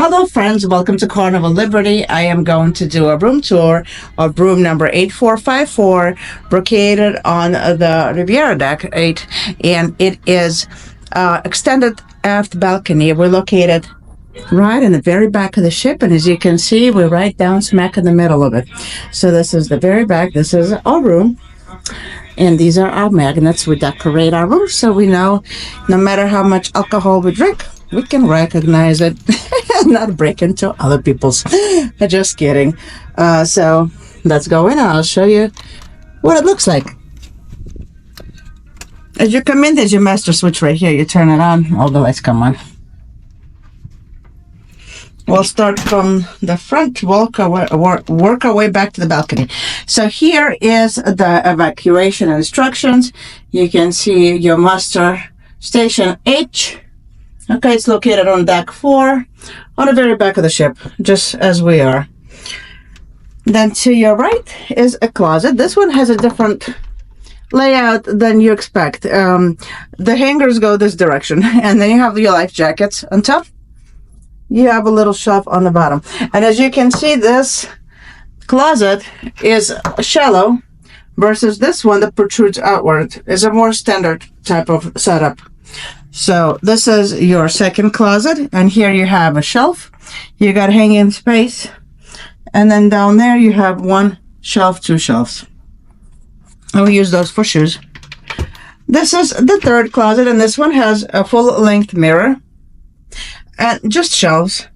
Hello friends, welcome to Carnival Liberty. I am going to do a room tour of room number 8454, located on the Riviera Deck 8, and it is extended aft balcony. We're located right in the very back of the ship, and as you can see, we're right down smack in the middle of it. So this is the very back. This is our room, and these are our magnets. We decorate our room so we know no matter how much alcohol we drink, we can recognize it. Not break into other people's. Just kidding. So let's go in and I'll show you what it looks like. As you come in, there's your master switch right here. You turn it on, all the lights come on. We'll start from the front, work our way back to the balcony. So here is the evacuation instructions. You can see your muster station H. Okay, it's located on deck 4, on the very back of the ship, just as we are. Then to your right is a closet. This one has a different layout than you expect. The hangers go this direction, and then you have your life jackets on top. You have a little shelf on the bottom. And as you can see, this closet is shallow versus this one that protrudes outward. Is a more standard type of setup. So this is your second closet, and here you have a shelf. You got hanging space, and then down there you have one shelf, two shelves. And we use those for shoes. This is the third closet, and this one has a full-length mirror and just shelves.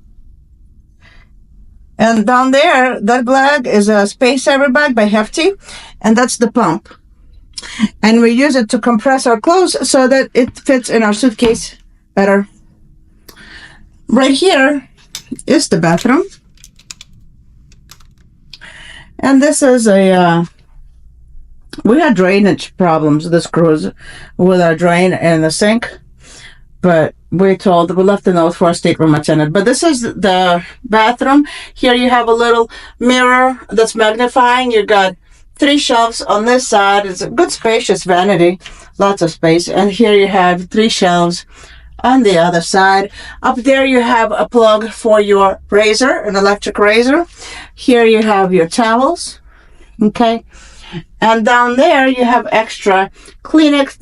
And down there, that bag is a Space Saver bag by Hefty, and that's the pump. And we use it to compress our clothes so that it fits in our suitcase better. Right here is the bathroom. And this is we had drainage problems this cruise with our drain and the sink. But we left a note for our stateroom attendant. But this is the bathroom. Here you have a little mirror that's magnifying. You got 3 shelves on this side. It's a good spacious vanity, lots of space. And here you have 3 shelves on the other side. Up there you have a plug for your razor, an electric razor. Here you have your towels, okay? And down there you have extra Kleenex,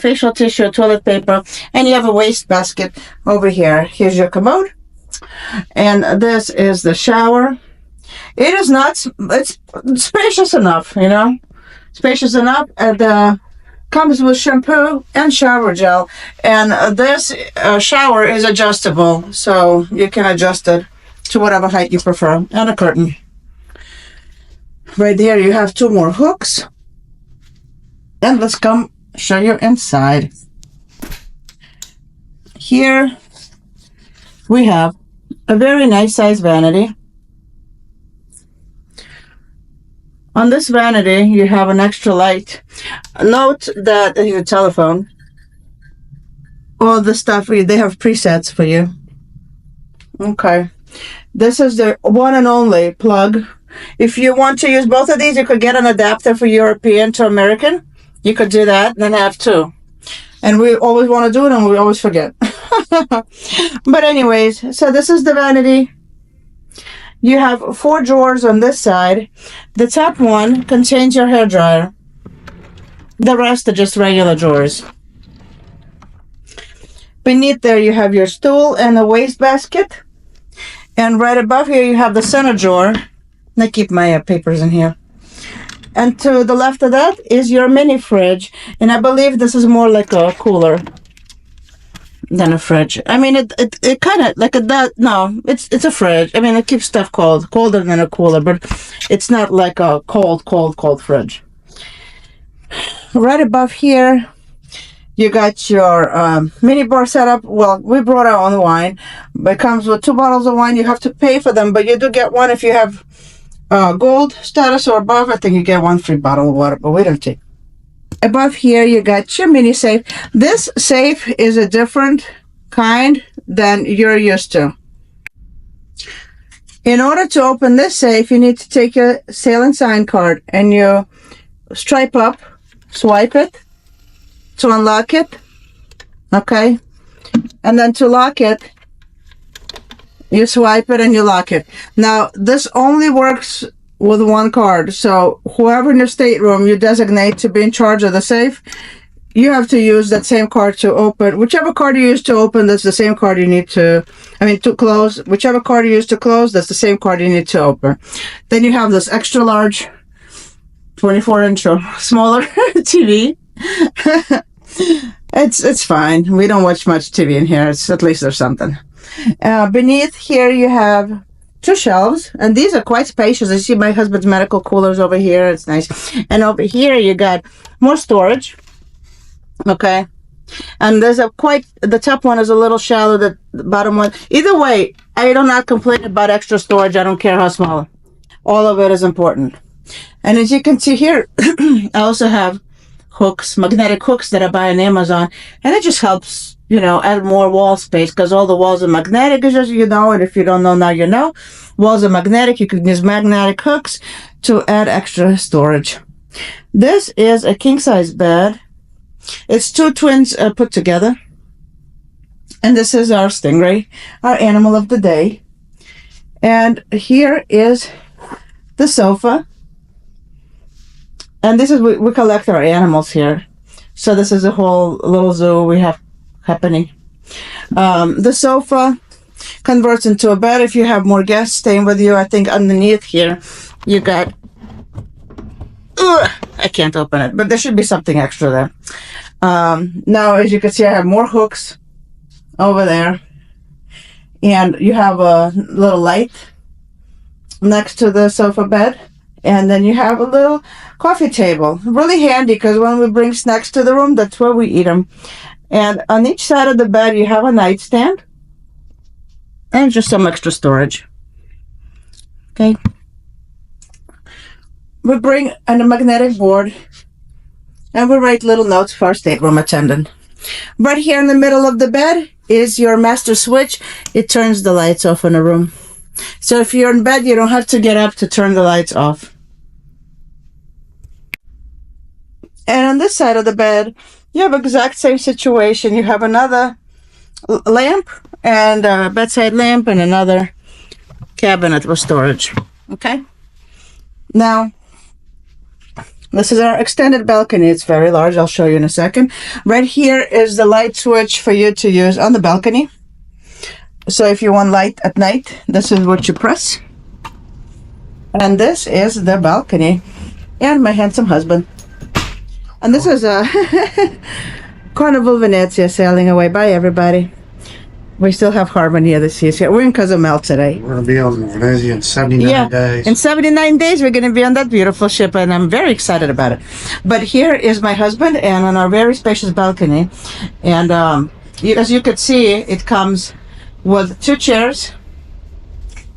facial tissue, toilet paper, and you have a waste basket over here. Here's your commode, and this is the shower. It is not, it's spacious enough, spacious enough. And comes with shampoo and shower gel. And this shower is adjustable, so you can adjust it to whatever height you prefer. And a curtain. Right there you have 2 more hooks. And let's come show you inside. Here we have a very nice size vanity. On this vanity, you have an extra light. Note that your telephone, all the stuff, they have presets for you. Okay. This is the one and only plug. If you want to use both of these, you could get an adapter for European to American. You could do that and then have 2. And we always want to do it and we always forget. But anyways, so this is the vanity. You have 4 drawers on this side. The top one contains your hairdryer. The rest are just regular drawers. Beneath there you have your stool and a waste basket. And right above here you have the center drawer. I keep my papers in here. And to the left of that is your mini fridge. And I believe this is more like a cooler than a fridge. I mean, it kind of like it's a fridge. I mean, it keeps stuff cold, colder than a cooler, but it's not like a cold fridge. Right above here, you got your mini bar setup. Well, we brought our own wine, but it comes with 2 bottles of wine. You have to pay for them, but you do get one if you have gold status or above. I think you get 1 free bottle of water, but we don't take. Above here, you got your mini safe. This safe is a different kind than you're used to. In order to open this safe, you need to take your sale and sign card and you stripe up, swipe it to unlock it. Okay? And then to lock it, You swipe it and you lock it. Now, this only works with one card. So whoever in your stateroom you designate to be in charge of the safe, you have to use that same card to open. Whichever card you use to open, that's the same card you need to, to close. Whichever card you use to close, that's the same card you need to open. Then you have this extra large 24-inch or smaller TV. It's fine. We don't watch much TV in here. At least there's something. Beneath here you have 2 shelves, and these are quite spacious. I see my husband's medical coolers over here. It's nice. And over here you got more storage. Okay. And there's the top one is a little shallow, the bottom one. Either way, I do not complain about extra storage. I don't care how small. All of it is important. And as you can see here, I also have hooks, magnetic hooks that I buy on Amazon. And it just helps, add more wall space because all the walls are magnetic, as you know. And if you don't know now, you know. Walls are magnetic. You can use magnetic hooks to add extra storage. This is a king-size bed. It's 2 twins put together. And this is our stingray, our animal of the day. And here is the sofa. And this is, we collect our animals here. So this is a whole little zoo we have happening. The sofa converts into a bed if you have more guests staying with you. I think underneath here you got, I can't open it, but there should be something extra there. Now, as you can see, I have more hooks over there. And you have a little light next to the sofa bed. And then you have a little coffee table. Really handy because when we bring snacks to the room, that's where we eat them. And on each side of the bed, you have a nightstand. And just some extra storage. Okay. We bring a magnetic board. And we write little notes for our stateroom attendant. Right here in the middle of the bed is your master switch. It turns the lights off in the room. So if you're in bed, you don't have to get up to turn the lights off. And on this side of the bed, you have exact same situation. You have another lamp and a bedside lamp and another cabinet with storage. Okay? Now, this is our extended balcony. It's very large. I'll show you in a second. Right here is the light switch for you to use on the balcony. So if you want light at night, this is what you press. And this is the balcony. And my handsome husband. And this is a Carnival Venezia sailing away. Bye, everybody. We still have Harmony of the Seas here. We're in Cozumel today. We're going to be on Venezia in 79 days. In 79 days, we're going to be on that beautiful ship, and I'm very excited about it. But here is my husband, and on our very spacious balcony. And as you could see, it comes with 2 chairs.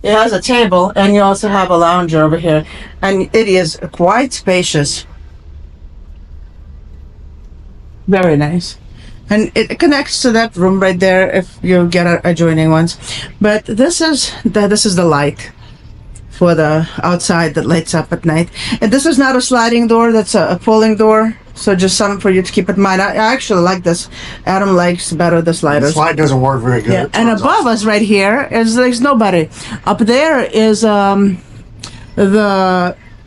It has a table, and you also have a lounger over here. And it is quite spacious. Very nice. And it connects to that room right there if you get adjoining ones. But this is the light for the outside that lights up at night. And this is not a sliding door, that's a folding door. So just something for you to keep in mind. I actually like this. Adam likes better the sliders. The slide doesn't work very good. Yeah. And above us right here there's nobody. Up there is the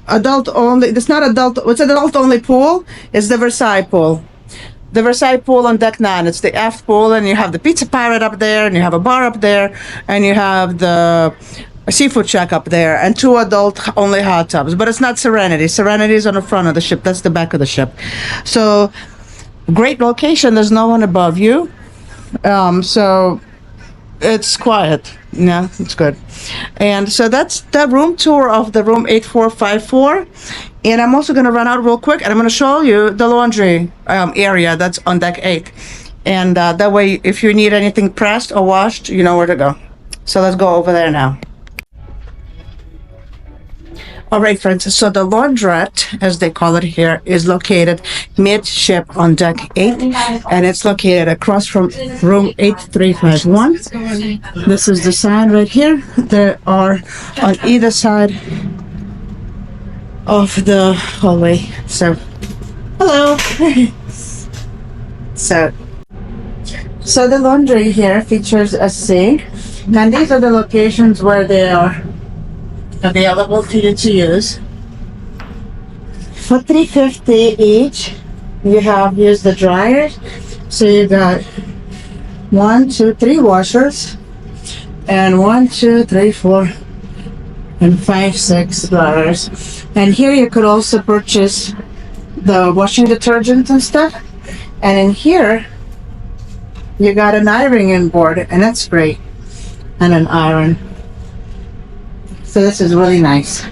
adult only, it's not adult, it's an adult only pool. It's the Versailles pool. The Versailles pool on deck 9. It's the aft pool, and you have the Pizza Pirate up there, and you have a bar up there, and you have the seafood shack up there, and 2 adult only hot tubs. But it's not Serenity. Serenity is on the front of the ship. That's the back of the ship. So great location. There's no one above you. So it's quiet. Yeah, it's good. And so that's the room tour of the room 8454. And I'm also going to run out real quick, and I'm going to show you the laundry area that's on deck 8. And that way, if you need anything pressed or washed, you know where to go. So let's go over there now. All right, friends, so the laundrette, as they call it here, is located midship on deck 8, and it's located across from room 8351. This is the sign right here. There are on either side of the hallway. So, hello. So the laundry here features a sink. And these are the locations where they are available to you to use. For $3.50 each, you have, here's the dryers. So you got 1, 2, 3 washers, and 1, 2, 3, 4, and 5, 6 dryers. And here you could also purchase the washing detergent and stuff. And in here, you got an ironing board, and that's great, and an iron. So this is really nice.